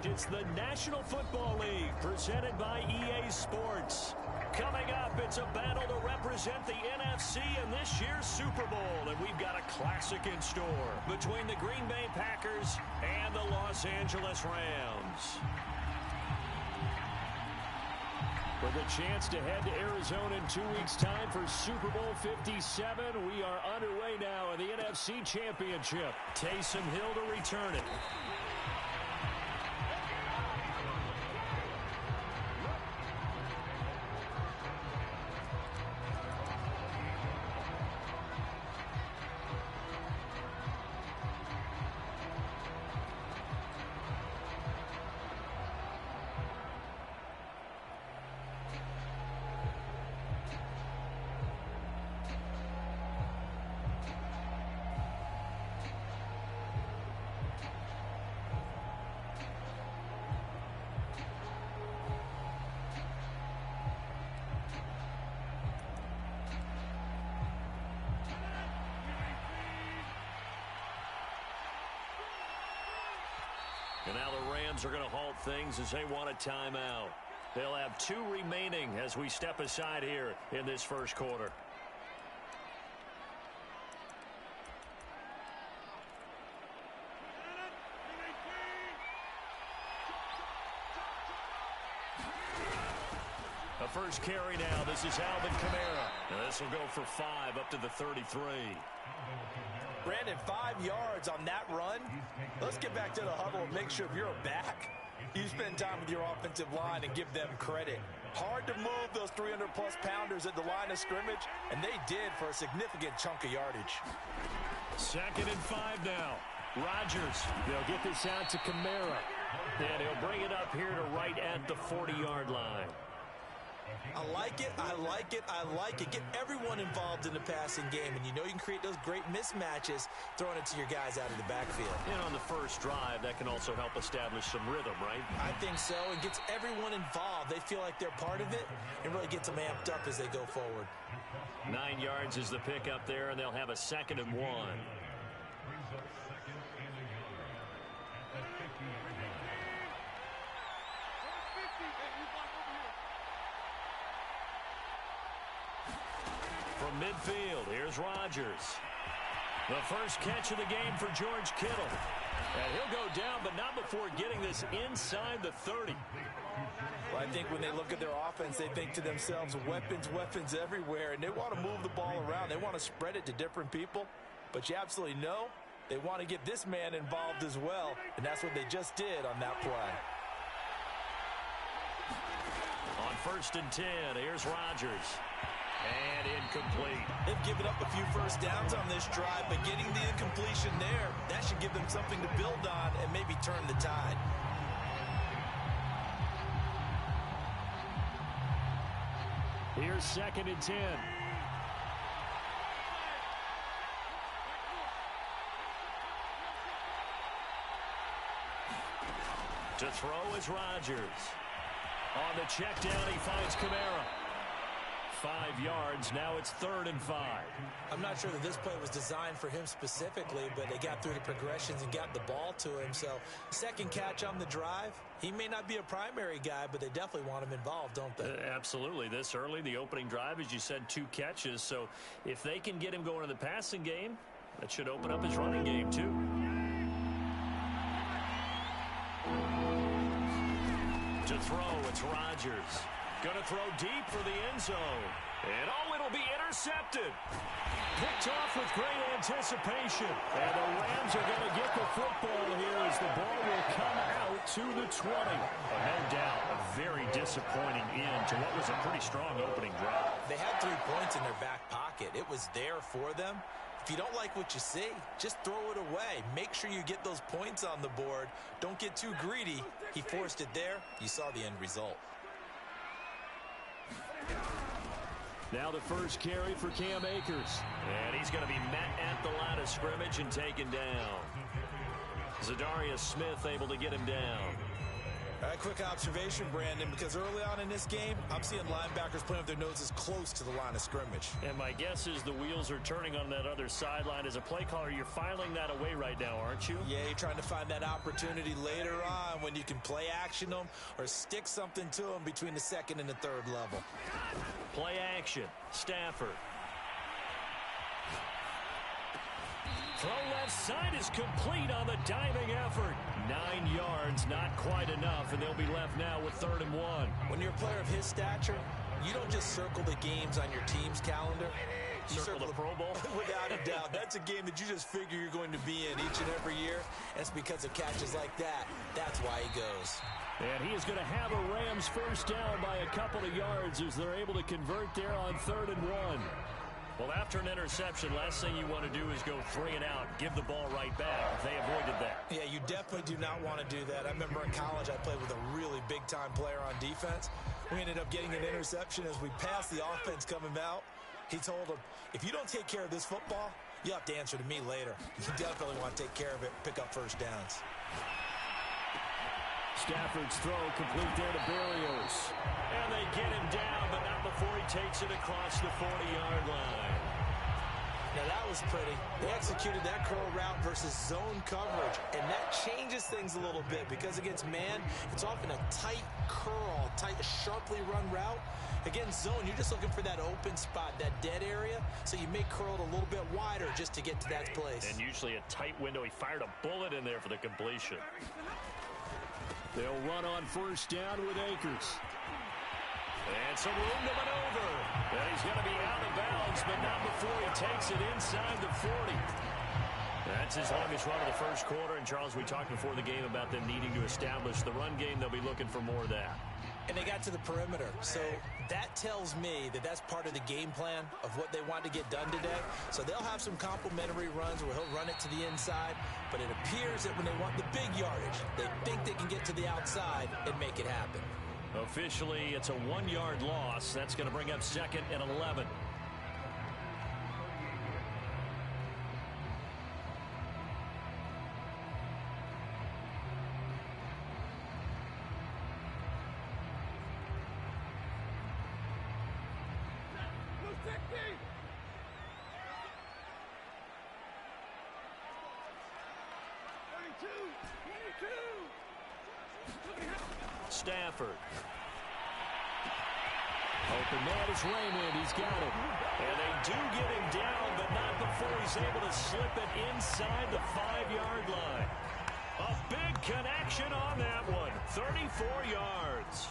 It's the National Football League presented by EA Sports. Coming up, it's a battle to represent the NFC in this year's Super Bowl. And we've got a classic in store between the Green Bay Packers and the Los Angeles Rams. With a chance to head to Arizona in 2 weeks' time for Super Bowl 57, we are underway now in the NFC Championship. Taysom Hill to return it. And now the Rams are going to halt things as they want a timeout. They'll have 2 remaining as we step aside here in this first quarter. The first carry now. This is Alvin Kamara. Now this will go for 5 up to the 33. Brandon, 5 yards on that run. Let's get back to the huddle and make sure if you're a back, you spend time with your offensive line and give them credit. Hard to move those 300-plus pounders at the line of scrimmage, and they did for a significant chunk of yardage. 2nd and 5 now. Rodgers, they'll get this out to Kamara. And he'll bring it up here to right at the 40-yard line. I like it, I like it, I like it. Get everyone involved in the passing game, and you know you can create those great mismatches throwing it to your guys out of the backfield. And on the first drive, that can also help establish some rhythm, right? I think so. It gets everyone involved. They feel like they're part of it and really gets them amped up as they go forward. 9 yards is the pick up there, and they'll have a 2nd and 1. From midfield, here's Rodgers. The first catch of the game for George Kittle. And he'll go down, but not before getting this inside the 30. Well, I think when they look at their offense, they think to themselves, weapons, weapons everywhere, and they want to move the ball around. They want to spread it to different people, but you absolutely know they want to get this man involved as well, and that's what they just did on that play. On 1st and 10, here's Rodgers. And incomplete. They've given up a few first downs on this drive, but getting the incompletion there, that should give them something to build on and maybe turn the tide. Here's 2nd and 10. To throw is Rodgers. On the check down, he finds Kamara. 5 yards. Now it's 3rd and 5. I'm not sure that this play was designed for him specifically, but they got through the progressions and got the ball to him. So, 2nd catch on the drive. He may not be a primary guy, but they definitely want him involved, don't they? Absolutely. This early, the opening drive, as you said, 2 catches. So, if they can get him going in the passing game, that should open up his running game, too. To throw, it's Rodgers. Going to throw deep for the end zone. And it'll be intercepted. Picked off with great anticipation. And the Rams are going to get the football here as the ball will come out to the 20. No doubt, a very disappointing end to what was a pretty strong opening drive. They had 3 points in their back pocket. It was there for them. If you don't like what you see, just throw it away. Make sure you get those points on the board. Don't get too greedy. He forced it there. You saw the end result. Now the first carry for Cam Akers. And he's going to be met at the line of scrimmage and taken down. Zadarius Smith able to get him down. All right, quick observation, Brandon, because early on in this game, I'm seeing linebackers playing with their noses close to the line of scrimmage. And my guess is the wheels are turning on that other sideline. As a play caller, you're filing that away right now, aren't you? Yeah, you're trying to find that opportunity later on when you can play action them or stick something to them between the second and the third level. Play action. Stafford. Throw left side is complete on the diving effort. 9 yards, not quite enough, and they'll be left now with 3rd and 1. When you're a player of his stature, you don't just circle the games on your team's calendar. You circle the Pro Bowl? Without a doubt. That's a game that you just figure you're going to be in each and every year. And it's because of catches like that. That's why he goes. And he is going to have a Rams first down by a couple of yards as they're able to convert there on 3rd and 1. Well, after an interception, last thing you want to do is go 3 and out, give the ball right back. They avoided that. Yeah, you definitely do not want to do that. I remember in college I played with a really big-time player on defense. We ended up getting an interception as we passed the offense coming out. He told him, if you don't take care of this football, you'll have to answer to me later. You definitely want to take care of it, pick up first downs. Stafford's throw complete there to Berrios. And they get him down, but not before he takes it across the 40-yard line. Now that was pretty. They executed that curl route versus zone coverage, and that changes things a little bit because against man, it's often a tight curl, sharply run route. Against zone, you're just looking for that open spot, that dead area, so you may curl it a little bit wider just to get to that place. And usually a tight window. He fired a bullet in there for the completion. They'll run on first down with Akers. And some room to maneuver. And he's going to be out of bounds, but not before he takes it inside the 40. That's his longest run of the first quarter. And, Charles, we talked before the game about them needing to establish the run game. They'll be looking for more of that. And they got to the perimeter. So that tells me that that's part of the game plan of what they want to get done today. So they'll have some complementary runs where he'll run it to the inside. But it appears that when they want the big yardage, they think they can get to the outside and make it happen. Officially, it's a 1-yard loss. That's going to bring up 2nd and 11. Stafford. Open man is Raymond. He's got it. And they do get him down, but not before he's able to slip it inside the 5-yard line. A big connection on that one. 34 yards.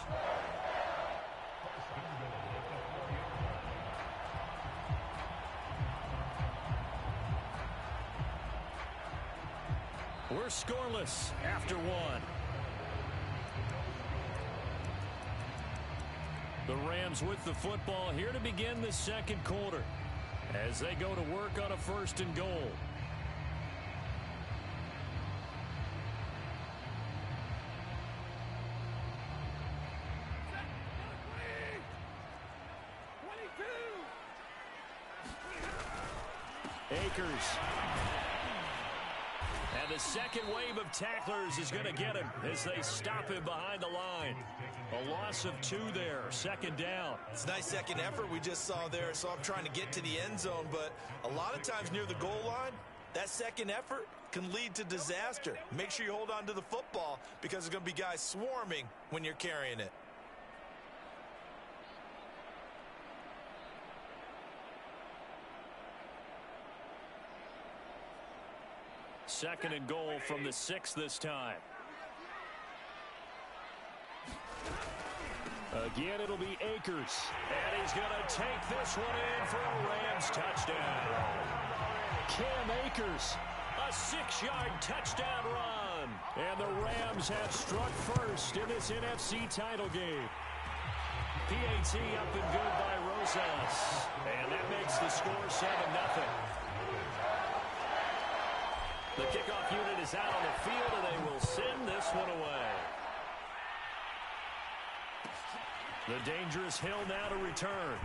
We're scoreless after 1. The Rams with the football here to begin the second quarter as they go to work on a 1st and goal. Akers. And the second wave of tacklers is going to get him as they stop him behind the line. A loss of 2 there, 2nd down. It's a nice second effort we just saw there. So I'm trying to get to the end zone, but a lot of times near the goal line, that second effort can lead to disaster. Make sure you hold on to the football because there's going to be guys swarming when you're carrying it. Second and goal from the 6 this time. Again, it'll be Akers. And he's going to take this one in for a Rams touchdown. Cam Akers, a 6-yard touchdown run. And the Rams have struck first in this NFC title game. PAT up and good by Rosas. And that makes the score 7-0. The kickoff unit is out on the field, and they will send this one away. The dangerous Hill now to return.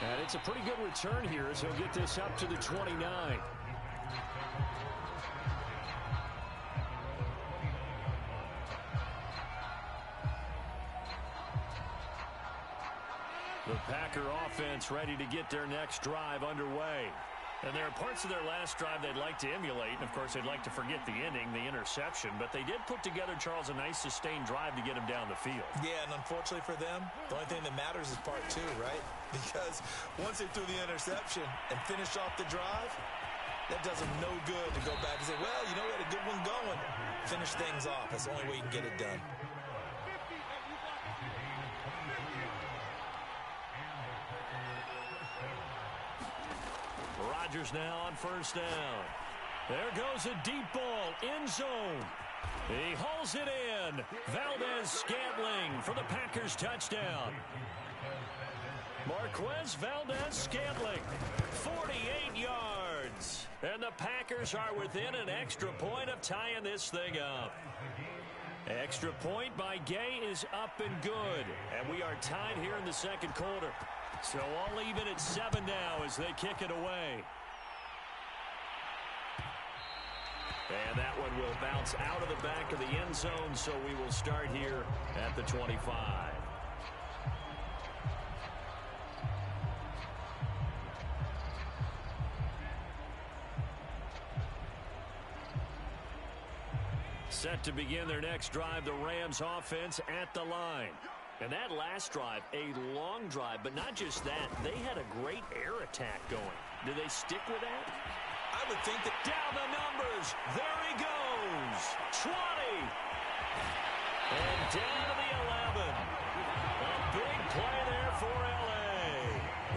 And it's a pretty good return here as he'll get this up to the 29. The Packer offense ready to get their next drive underway. And there are parts of their last drive they'd like to emulate. And, of course, they'd like to forget the ending, the interception. But they did put together, Charles, a nice sustained drive to get them down the field. Yeah, and unfortunately for them, the only thing that matters is part two, right? Because once they threw the interception and finished off the drive, that does them no good to go back and say, well, you know, we had a good one going. Finish things off. That's the only way you can get it done. Rodgers now on first down. There goes a deep ball, end zone. He hauls it in. Valdez-Scantling for the Packers touchdown. Marquez Valdez-Scantling, 48 yards. And the Packers are within an extra point of tying this thing up. Extra point by Gay is up and good. And we are tied here in the second quarter. So all even at 7 now as they kick it away. And that one will bounce out of the back of the end zone, so we will start here at the 25. Set to begin their next drive, the Rams offense at the line. And that last drive, a long drive, but not just that, they had a great air attack going. Do they stick with that? I would think that. Down the numbers. There he goes. 20. And down to the 11. A big play there for L.A.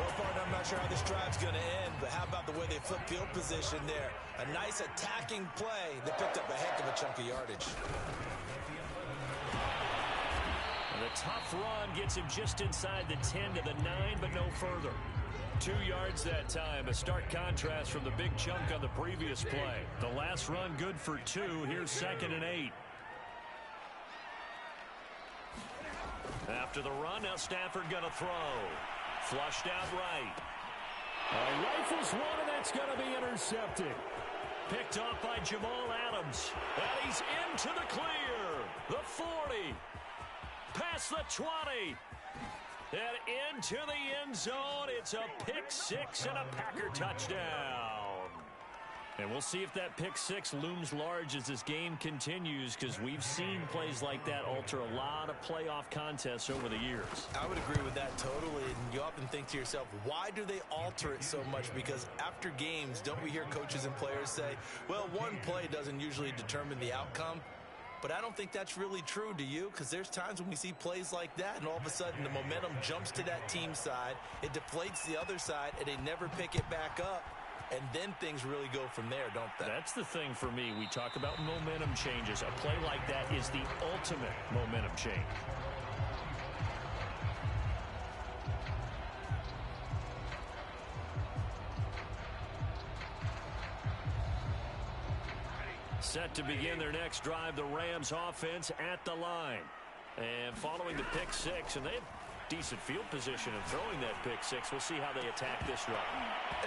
Well, partner, I'm not sure how this drive's going to end, but how about the way they flip field position there? A nice attacking play that picked up a heck of a chunk of yardage. And the tough run gets him just inside the 10 to the 9, but no further. 2 yards that time, a stark contrast from the big chunk on the previous play. The last run good for 2. Here's 2nd and 8. After the run, now Stafford going to throw. Flushed out right. Rifles one, and that's going to be intercepted. Picked off by Jamal Adams. And he's into the clear. The 40. Past the 20. And into the end zone. It's a pick six and a Packer touchdown. And we'll see if that pick six looms large as this game continues, because we've seen plays like that alter a lot of playoff contests over the years. I would agree with that totally. And you often think to yourself, why do they alter it so much? Because after games, don't we hear coaches and players say, well, one play doesn't usually determine the outcome? But I don't think that's really true, do you? Because there's times when we see plays like that, and all of a sudden the momentum jumps to that team side, it deflates the other side, and they never pick it back up. And then things really go from there, don't they? That's the thing for me. We talk about momentum changes. A play like that is the ultimate momentum change. Set to begin their next drive, the Rams offense at the line. And following the pick six, and they have decent field position of throwing that pick six. We'll see how they attack this drive.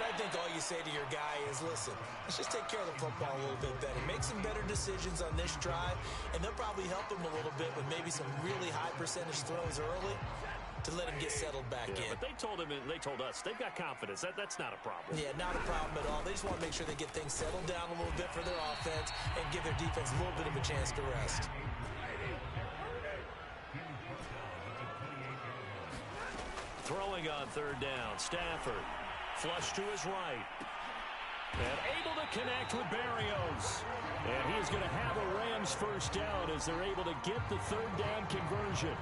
And I think all you say to your guy is, listen, let's just take care of the football a little bit better. Make some better decisions on this drive, and they'll probably help him a little bit with maybe some really high percentage throws early to let him get settled back in. But they told him, and they told us, they've got confidence. That's not a problem. Yeah, not a problem at all. They just want to make sure they get things settled down a little bit for their offense and give their defense a little bit of a chance to rest. Throwing on third down, Stafford. Flush to his right. And able to connect with Berrios. And he is going to have a Rams first down as they're able to get the third down conversion.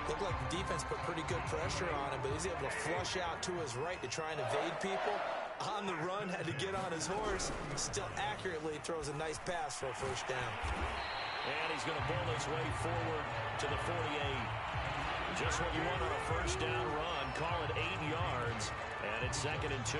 Looked like the defense put pretty good pressure on him, but he's able to flush out to his right to try and evade people. On the run, had to get on his horse. Still accurately throws a nice pass for a first down. And he's going to bowl his way forward to the 48. Just what you want on a first down run. Call it 8 yards, and it's 2nd and 2.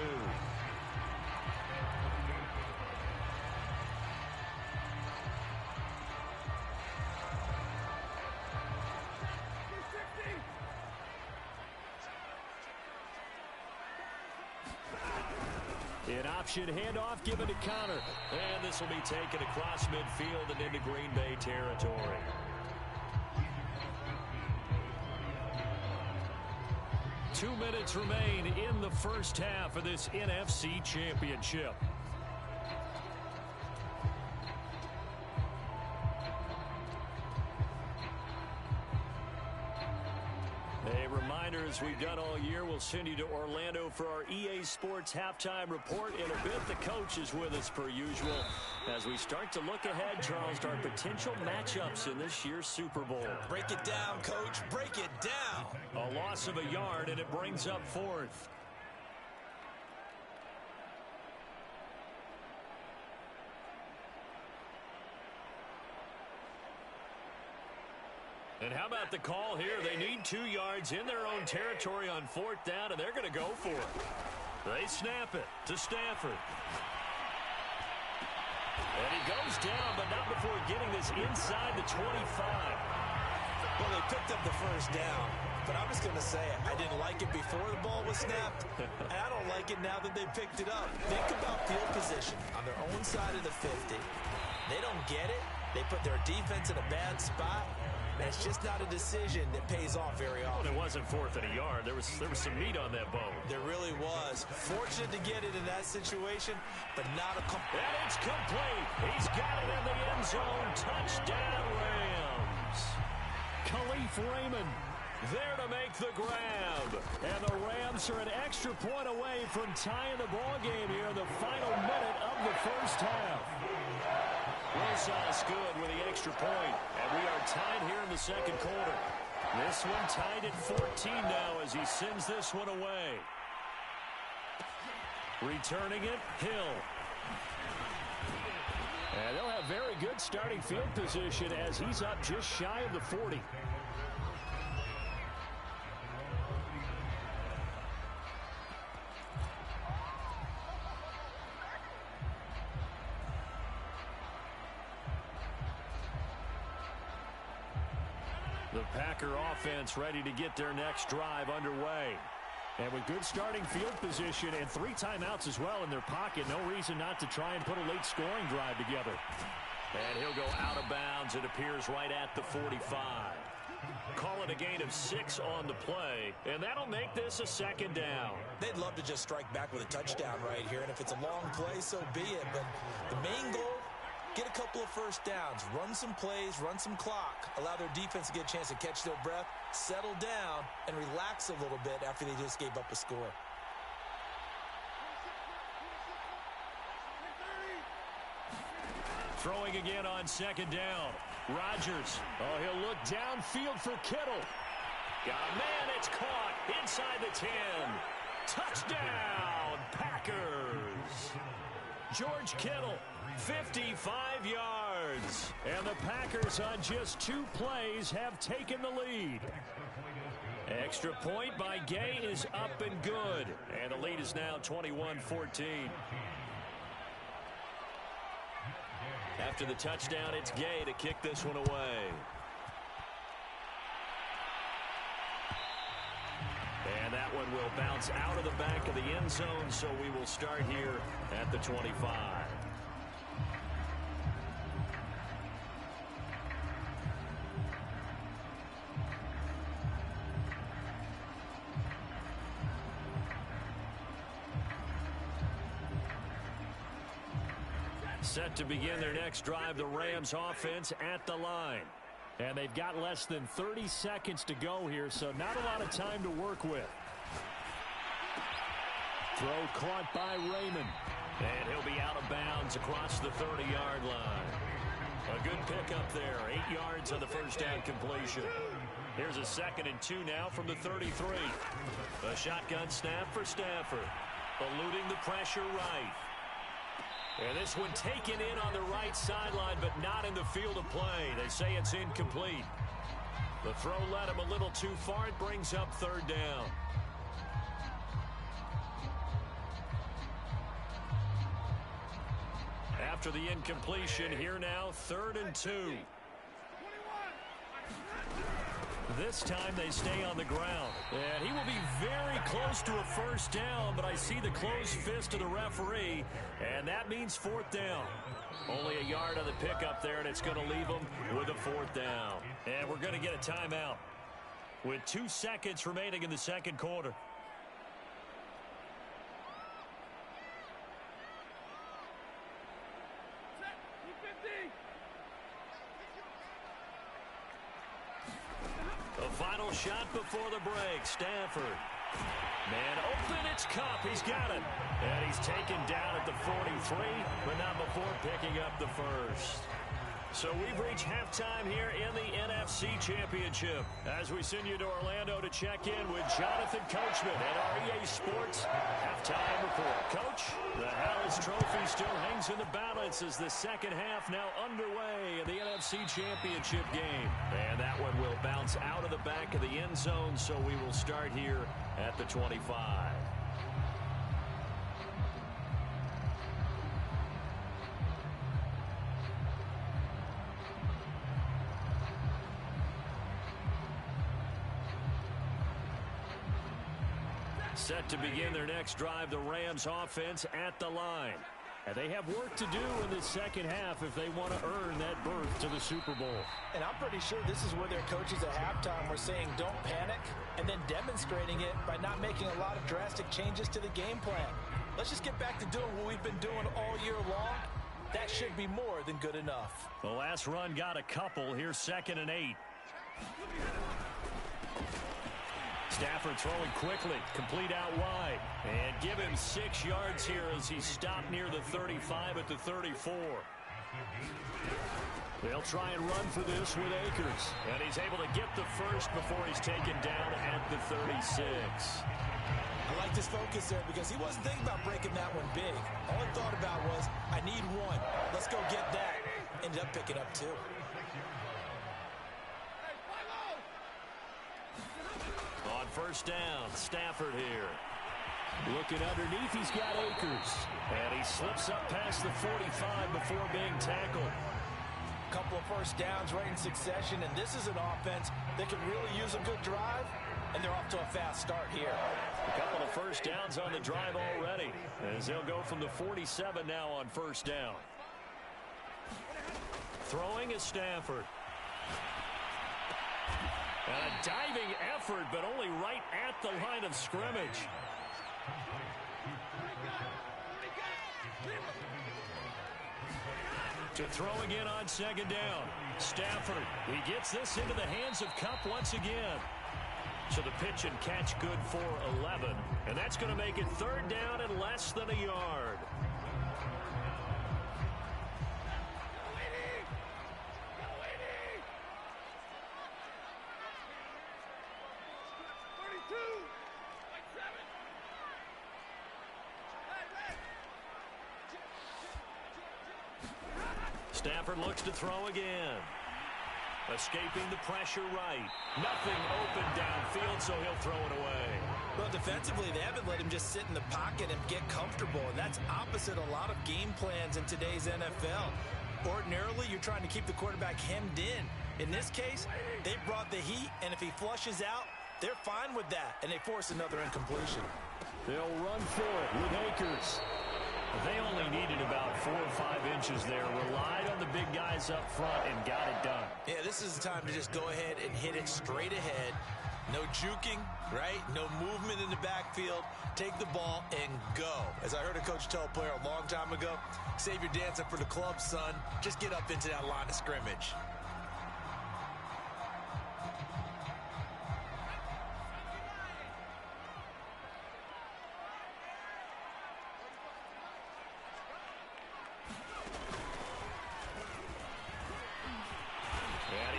An option handoff given to Connor. And this will be taken across midfield and into Green Bay territory. 2 minutes remain in the first half of this NFC Championship. A reminder, as we've done all year, we'll send you to Orlando for our EA Sports halftime report. In a bit, the coach is with us per usual as we start to look ahead, Charles, to our potential matchups in this year's Super Bowl. Break it down, Coach. Break it down. A loss of a yard, and it brings up fourth. And how about the call here? They need 2 yards in their own territory on fourth down, and they're going to go for it. They snap it to Stafford. And he goes down, but not before getting this inside the 25. Well, they picked up the first down, but I'm just going to say it. I didn't like it before the ball was snapped, and I don't like it now that they picked it up. Think about field position on their own side of the 50. They don't get it. They put their defense in a bad spot. That's just not a decision that pays off very often. Well, it wasn't fourth and a yard. There was some meat on that bone. There really was. Fortunate to get it in that situation, but not a complete. And it's complete. He's got it in the end zone. Touchdown, Rams. Khalif Raymond there to make the grab. And the Rams are an extra point away from tying the ball game here in the final minute of the first half. Rosas good with the extra point, and we are tied here in the second quarter. This one tied at 14 now as he sends this one away. Returning it, Hill. And they'll have very good starting field position as he's up just shy of the 40. The Packer offense ready to get their next drive underway. And with good starting field position and 3 timeouts as well in their pocket, no reason not to try and put a late scoring drive together. And he'll go out of bounds. It appears right at the 45. Call it a gain of 6 on the play, and that'll make this a second down. They'd love to just strike back with a touchdown right here, and if it's a long play, so be it. But the main goal, get a couple of first downs, run some plays, run some clock, allow their defense to get a chance to catch their breath, settle down, and relax a little bit after they just gave up a score. Throwing again on second down. Rodgers. Oh, he'll look downfield for Kittle. Got a man, it's caught inside the 10. Touchdown, Packers. George Kittle. 55 yards. And the Packers on just 2 plays have taken the lead. Extra point by Gay is up and good. And the lead is now 21-14. After the touchdown, it's Gay to kick this one away. And that one will bounce out of the back of the end zone, so we will start here at the 25. Set to begin their next drive, the Rams offense at the line. And they've got less than 30 seconds to go here, so not a lot of time to work with. Throw caught by Raymond. And he'll be out of bounds across the 30-yard line. A good pickup there, 8 yards on the first down completion. Here's a 2nd and 2 now from the 33. A shotgun snap for Stafford. Eluding the pressure right. And this one taken in on the right sideline, but not in the field of play. They say it's incomplete. The throw led him a little too far. It brings up 3rd down. After the incompletion, here now, 3rd and 2. This time they stay on the ground. And he will be very close to a first down, but I see the closed fist of the referee, and that means 4th down. Only a yard on the pickup there, and it's going to leave them with a 4th down. And we're going to get a timeout with 2 seconds remaining in the second quarter. Final shot before the break. Stafford. Man open, it's Kupp. He's got it. And he's taken down at the 43, but not before picking up the first. So we've reached halftime here in the NFC Championship as we send you to Orlando to check in with Jonathan Coachman at our EA Sports Halftime Report. Coach, the Harris Trophy still hangs in the balance as the second half now underway in the NFC Championship game. And that one will bounce out of the back of the end zone, so we will start here at the 25. Set to begin their next drive, the Rams offense at the line. And they have work to do in the second half if they want to earn that berth to the Super Bowl. And I'm pretty sure this is where their coaches at halftime were saying don't panic and then demonstrating it by not making a lot of drastic changes to the game plan. Let's just get back to doing what we've been doing all year long. That should be more than good enough. The last run got a couple. Here's 2nd and 8. Stafford throwing quickly, complete out wide, and give him 6 yards here as he stopped near the 35 at the 34. They'll try and run for this with Akers, and he's able to get the first before he's taken down at the 36. I like this focus there because he wasn't thinking about breaking that one big. All he thought about was, I need one. Let's go get that. Ended up picking up 2. On first down, Stafford here. Looking underneath, he's got Akers. And he slips up past the 45 before being tackled. Couple of first downs right in succession, and this is an offense that can really use a good drive, and they're off to a fast start here. A couple of first downs on the drive already, as they'll go from the 47 now on first down. Throwing is Stafford. And a diving effort, but only right at the line of scrimmage. To throw again on 2nd down. Stafford, he gets this into the hands of Kupp once again. So the pitch and catch good for 11. And that's going to make it 3rd down and less than a yard. Stafford looks to throw again. Escaping the pressure right. Nothing open downfield, so he'll throw it away. Well, defensively, they haven't let him just sit in the pocket and get comfortable, and that's opposite a lot of game plans in today's NFL. Ordinarily, you're trying to keep the quarterback hemmed in. In this case, they brought the heat, and if he flushes out, they're fine with that, and they force another incompletion. They'll run for it with Akers. They only needed about 4 or 5 inches there. Relied on the big guys up front and got it done. Yeah, this is the time to just go ahead and hit it straight ahead. No juking, right? No movement in the backfield. Take the ball and go. As I heard a coach tell a player a long time ago, save your dancing for the club, son. Just get up into that line of scrimmage.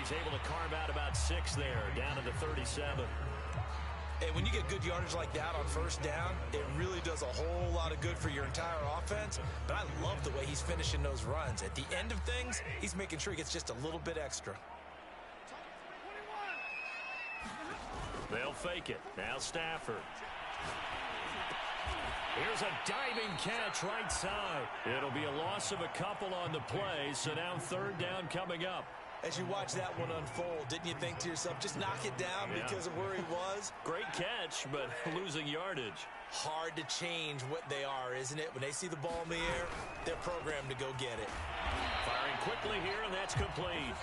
He's able to carve out about 6 there, down to the 37. And when you get good yardage like that on first down, it really does a whole lot of good for your entire offense. But I love the way he's finishing those runs. At the end of things, he's making sure he gets just a little bit extra. They'll fake it. Now Stafford. Here's a diving catch right side. It'll be a loss of a couple on the play, so now 3rd down coming up. As you watch that one unfold, didn't you think to yourself, just knock it down because of where he was? Great catch, but losing yardage. Hard to change what they are, isn't it? When they see the ball in the air, they're programmed to go get it. Firing quickly here, and that's complete.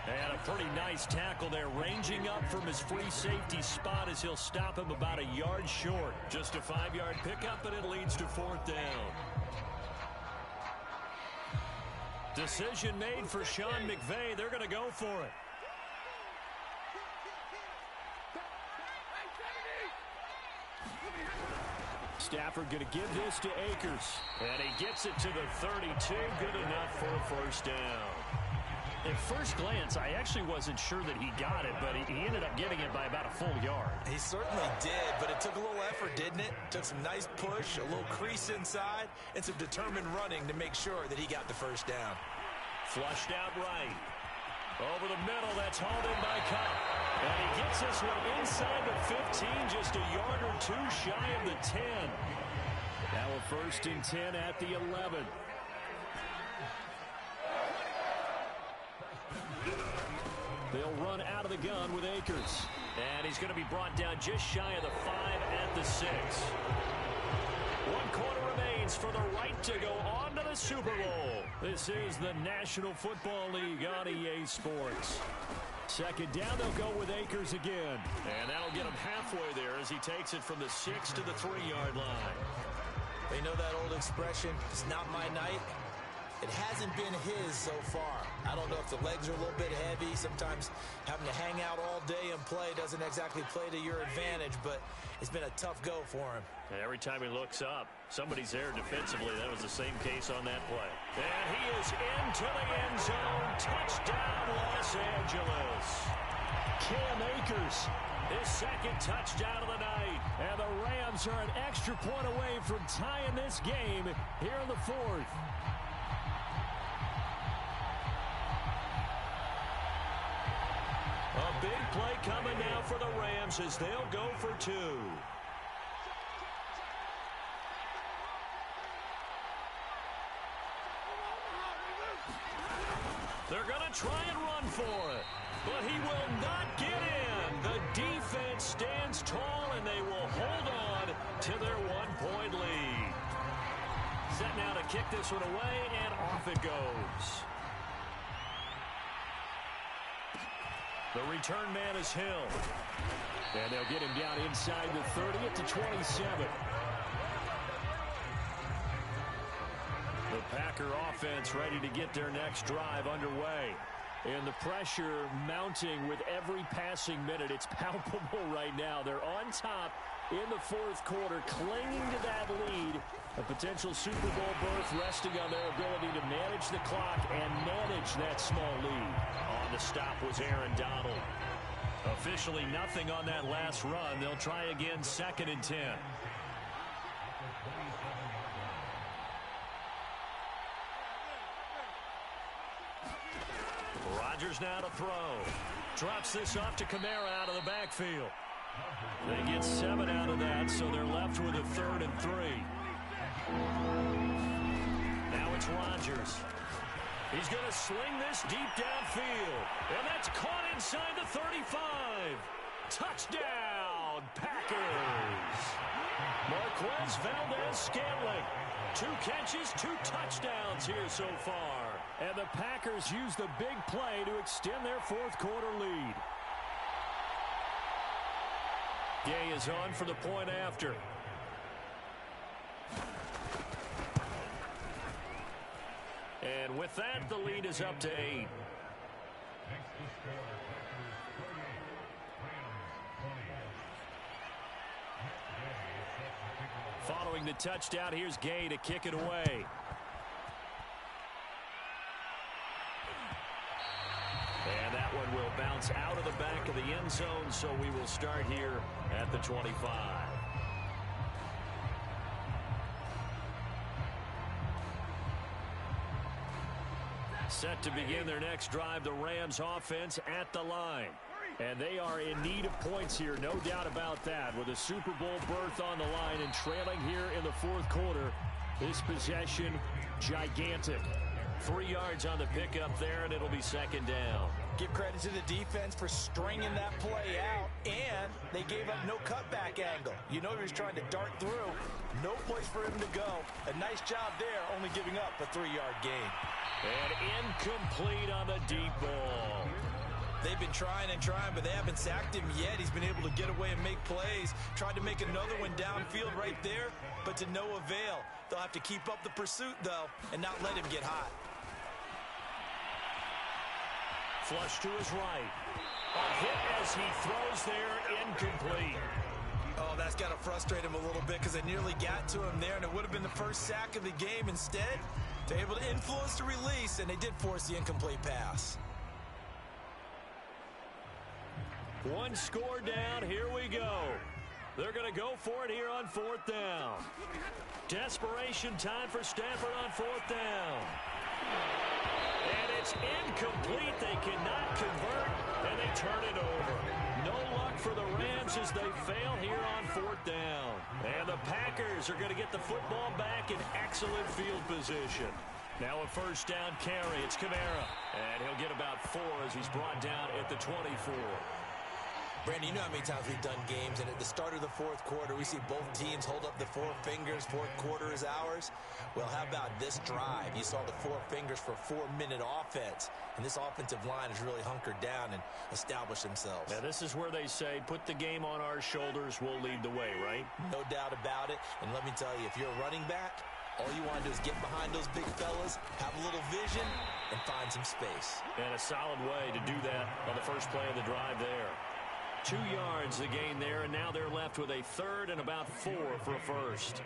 And a pretty nice tackle there, ranging up from his free safety spot as he'll stop him about a yard short. Just a 5-yard pickup, and it leads to 4th down. Decision made for Sean McVay. They're going to go for it. Stafford going to give this to Akers. And he gets it to the 32. Good enough for a first down. At first glance, I actually wasn't sure that he got it, but he ended up getting it by about a full yard. He certainly did, but it took a little effort, didn't it? Took some nice push, a little crease inside, and some determined running to make sure that he got the first down. Flushed out right. Over the middle, that's hauled in by Cup. And he gets this one inside the 15, just a yard or two shy of the 10. Now a 1st and 10 at the 11. They'll run out of the gun with Akers. And he's going to be brought down just shy of the 5 at the 6. 1 quarter remains for the right to go on to the Super Bowl. This is the National Football League on EA Sports. 2nd down, they'll go with Akers again. And that'll get him halfway there as he takes it from the 6 to the 3-yard line. They know that old expression, it's not my night. It hasn't been his so far. I don't know if the legs are a little bit heavy. Sometimes having to hang out all day and play doesn't exactly play to your advantage, but it's been a tough go for him. And every time he looks up, somebody's there defensively. That was the same case on that play. And he is into the end zone. Touchdown, Los Angeles. Cam Akers, his 2nd touchdown of the night. And the Rams are an extra point away from tying this game here in the 4th. A big play coming now for the Rams as they'll go for 2. They're going to try and run for it, but he will not get in. The defense stands tall, and they will hold on to their 1-point lead. Set now to kick this one away, and off it goes. The return man is Hill. And they'll get him down inside the 30 at the 27. The Packer offense ready to get their next drive underway. And the pressure mounting with every passing minute. It's palpable right now. They're on top in the 4th quarter, clinging to that lead. A potential Super Bowl berth resting on their ability to manage the clock and manage that small lead. On the stop was Aaron Donald. Officially nothing on that last run. They'll try again, 2nd and 10. Rodgers now to throw. Drops this off to Kamara out of the backfield. They get 7 out of that, so they're left with a 3rd and 3. Now it's Rodgers. He's going to sling this deep downfield. And that's caught inside the 35. Touchdown, Packers. Marquez Valdez-Scantling. 2 catches, 2 touchdowns here so far. And the Packers use the big play to extend their 4th quarter lead. Gay is on for the point after. And with that, the lead is up to 8. Following the touchdown, here's Gay to kick it away. And that one will bounce out of the back of the end zone, so we will start here at the 25. Set to begin their next drive, the Rams offense at the line. And they are in need of points here, no doubt about that. With a Super Bowl berth on the line and trailing here in the 4th quarter, this possession, gigantic. 3 yards on the pickup there, and it'll be 2nd down. Give credit to the defense for stringing that play out, and they gave up no cutback angle. You know he was trying to dart through. No place for him to go. A nice job there, only giving up a 3-yard gain. And incomplete on the deep ball. They've been trying and trying, but they haven't sacked him yet. He's been able to get away and make plays. Tried to make another one downfield right there, but to no avail. They'll have to keep up the pursuit, though, and not let him get hot. Flush to his right. A hit as he throws there, incomplete. Oh, that's got to frustrate him a little bit because they nearly got to him there, and it would have been the first sack of the game. Instead, they're able to influence the release, and they did force the incomplete pass. One score down. Here we go. They're going to go for it here on 4th down. Desperation time for Stafford on 4th down. And it's incomplete. They cannot convert, and they turn it over. No luck for the Rams as they fail here on 4th down. And the Packers are going to get the football back in excellent field position. Now a 1st down carry. It's Kamara. And he'll get about 4 as he's brought down at the 24. Brandon, you know how many times we've done games, and at the start of the 4th quarter, we see both teams hold up the 4 fingers, 4th quarter is ours. Well, how about this drive? You saw the 4 fingers for 4-minute offense, and this offensive line has really hunkered down and established themselves. Now, this is where they say, put the game on our shoulders, we'll lead the way, right? No doubt about it, and let me tell you, if you're a running back, all you want to do is get behind those big fellas, have a little vision, and find some space. And a solid way to do that on the first play of the drive there. 2 yards the gain there, and now they're left with a 3rd and about 4 for a first.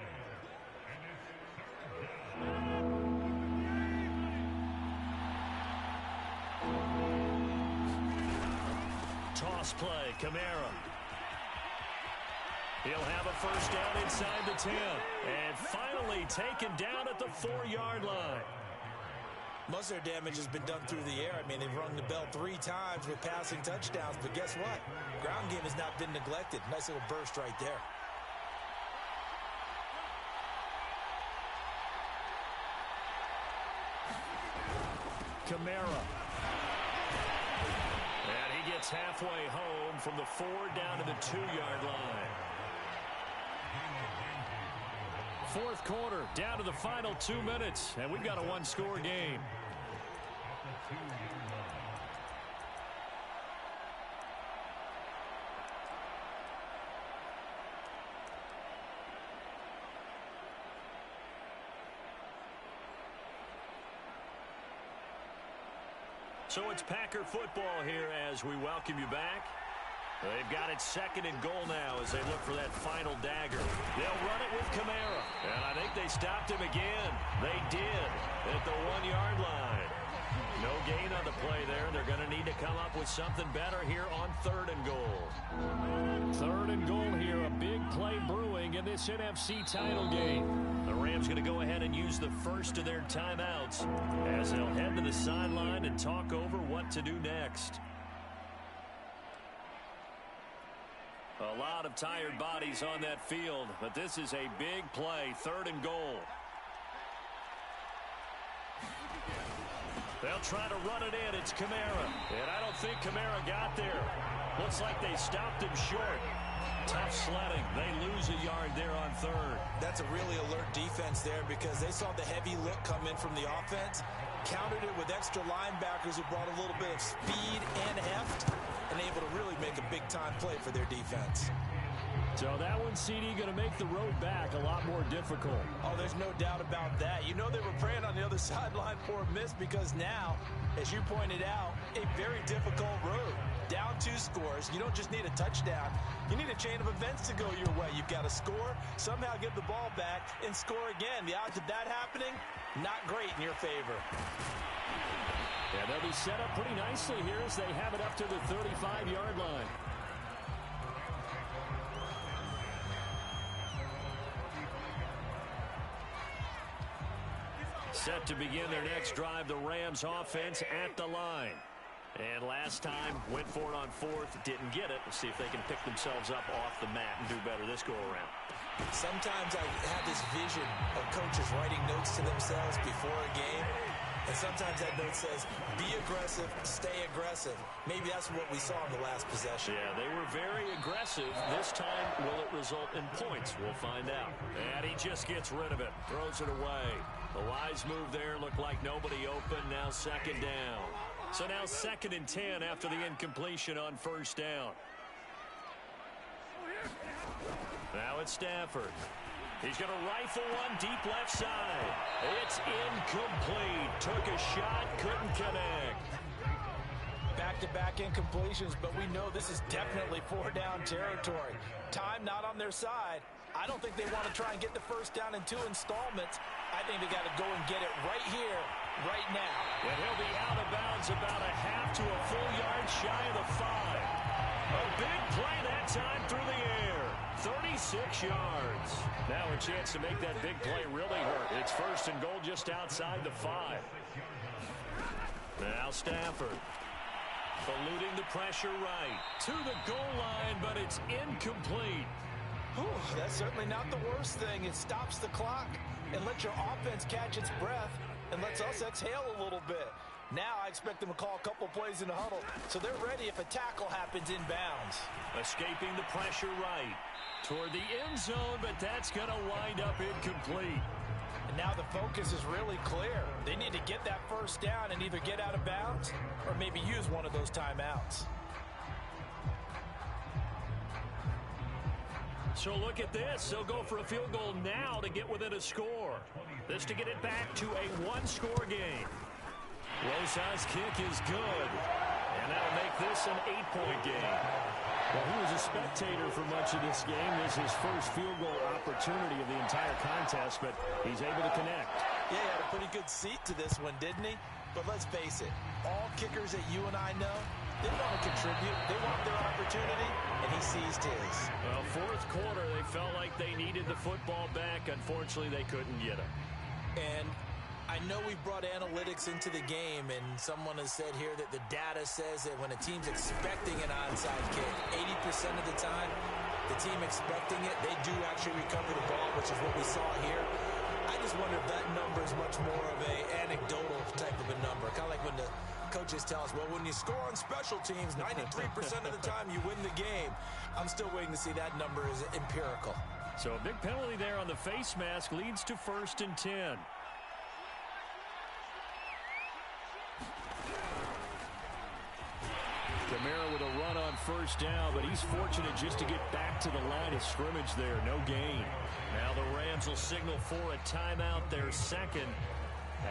Toss play, Kamara. He'll have a 1st down inside the 10. And finally taken down at the 4-yard line. Most of their damage has been done through the air. I mean, they've rung the bell 3 times with passing touchdowns, but guess what? Ground game has not been neglected. Nice little burst right there. Kamara. And he gets halfway home from the 4 down to the 2-yard line. 4th quarter, down to the final 2 minutes, and we've got a 1-score game. So it's Packer football here as we welcome you back. They've got it 2nd and goal now as they look for that final dagger. They'll run it with Kamara. And I think they stopped him again. They did at the 1-yard line. No gain on the play there. They're going to need to come up with something better here on 3rd and goal. 3rd and goal here. A big play brewing in this NFC title game. The Rams going to go ahead and use the first of their timeouts as they'll head to the sideline and talk over what to do next. A lot of tired bodies on that field, but this is a big play, 3rd and goal. They'll try to run it in. It's Kamara. And I don't think Kamara got there. Looks like they stopped him short. Tough sledding. They lose a yard there on 3rd. That's a really alert defense there because they saw the heavy lick come in from the offense, countered it with extra linebackers who brought a little bit of speed and heft, and able to really make a big-time play for their defense. So that one, CD, going to make the road back a lot more difficult. Oh, there's no doubt about that. You know they were praying on the other sideline for a miss because now, as you pointed out, a very difficult road. Down 2 scores. You don't just need a touchdown. You need a chain of events to go your way. You've got to score, somehow get the ball back, and score again. The odds of that happening, not great in your favor. Yeah, they'll be set up pretty nicely here as they have it up to the 35-yard line. Set to begin their next drive, the Rams offense at the line. And last time, went for it on 4th, didn't get it. We'll see if they can pick themselves up off the mat and do better this go-around. Sometimes I have this vision of coaches writing notes to themselves before a game. And sometimes that note says, be aggressive, stay aggressive. Maybe that's what we saw in the last possession. Yeah, they were very aggressive. This time, will it result in points? We'll find out. And he just gets rid of it, throws it away. The wise move there, looked like nobody open. Now 2nd down. So now 2nd and 10 after the incompletion on 1st down. Now it's Stafford. He's going to rifle one deep left side. It's incomplete. Took a shot, couldn't connect. Back back-to-back incompletions, but we know this is definitely four-down territory. Time not on their side. I don't think they want to try and get the first down in 2 installments. I think they got to go and get it right here, right now. And he'll be out of bounds about a half to a full yard shy of the 5. A big play that time through the air. 36 yards. Now a chance to make that big play really hurt. It's first and goal just outside the 5. Now Stafford. Eluding the pressure right. To the goal line, but it's incomplete. Whew, that's certainly not the worst thing. It stops the clock and lets your offense catch its breath and lets us exhale a little bit. Now I expect them to call a couple plays in the huddle, so they're ready if a tackle happens inbounds. Escaping the pressure right. Toward the end zone, but that's going to wind up incomplete. And now the focus is really clear. They need to get that first down and either get out of bounds or maybe use one of those timeouts. So look at this. They'll go for a field goal now to get within a score. This to get it back to a one-score game. Rosa's kick is good. And that'll make this an 8-point game. Well, he was a spectator for much of this game. This is his first field goal opportunity of the entire contest, but he's able to connect. Yeah, he had a pretty good seat to this one, didn't he? But let's face it, all kickers that you and I know, they want to contribute. They want their opportunity, and he seized his. Well, fourth quarter, they felt like they needed the football back. Unfortunately, they couldn't get it. And I know we brought analytics into the game, and someone has said here that the data says that when a team's expecting an onside kick, 80% of the time, the team expecting it, they do actually recover the ball, which is what we saw here. I just wonder if that number is much more of a anecdotal type of a number. Kind of like when the coaches tell us, well, when you score on special teams, 93% of the time you win the game. I'm still waiting to see that number is empirical. So a big penalty there on the face mask leads to 1st and 10. Kamara with a run on first down, but he's fortunate just to get back to the line of scrimmage there. No gain. Now the Rams will signal for a timeout, their second,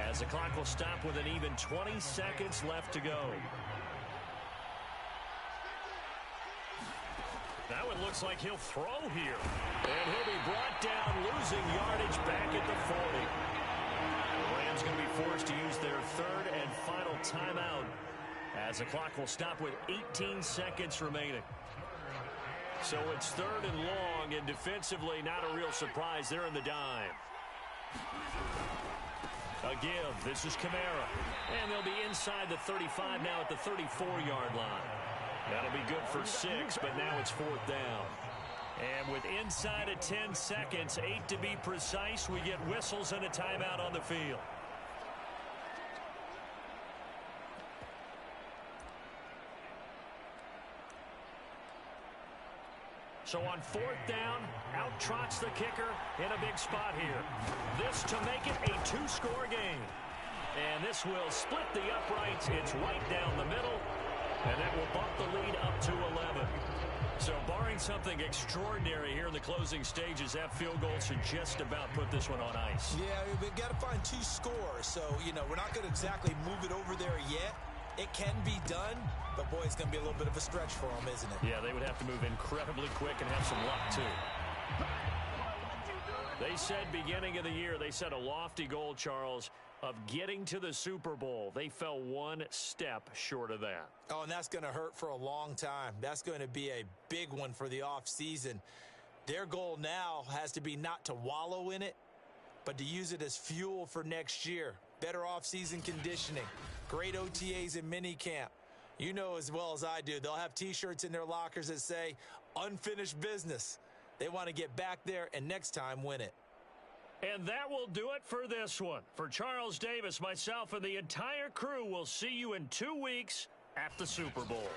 as the clock will stop with an even 20 seconds left to go. Now it looks like he'll throw here. And he'll be brought down, losing yardage back at the 40. The Rams going to be forced to use their third and final timeout, as the clock will stop with 18 seconds remaining. So it's 3rd and long, and defensively not a real surprise. They're in the dime. A give. This is Kamara. And they'll be inside the 35 now at the 34-yard line. That'll be good for 6, but now it's 4th down. And with inside of 10 seconds, 8 to be precise, we get whistles and a timeout on the field. So on 4th down, out trots the kicker in a big spot here. This to make it a 2-score game. And this will split the uprights. It's right down the middle. And that will bump the lead up to 11. So barring something extraordinary here in the closing stages, that field goal should just about put this one on ice. Yeah, we've got to find 2 scores. So, we're not going to exactly move it over there yet. It can be done, but boy, it's going to be a little bit of a stretch for them, isn't it? Yeah, they would have to move incredibly quick and have some luck, too. They said beginning of the year, they set a lofty goal, Charles, of getting to the Super Bowl. They fell one step short of that. Oh, and that's going to hurt for a long time. That's going to be a big one for the offseason. Their goal now has to be not to wallow in it, but to use it as fuel for next year. Better offseason conditioning, great OTAs and minicamp. You know as well as I do, they'll have T-shirts in their lockers that say, unfinished business. They want to get back there and next time win it. And that will do it for this one. For Charles Davis, myself, and the entire crew, we'll see you in 2 weeks at the Super Bowl.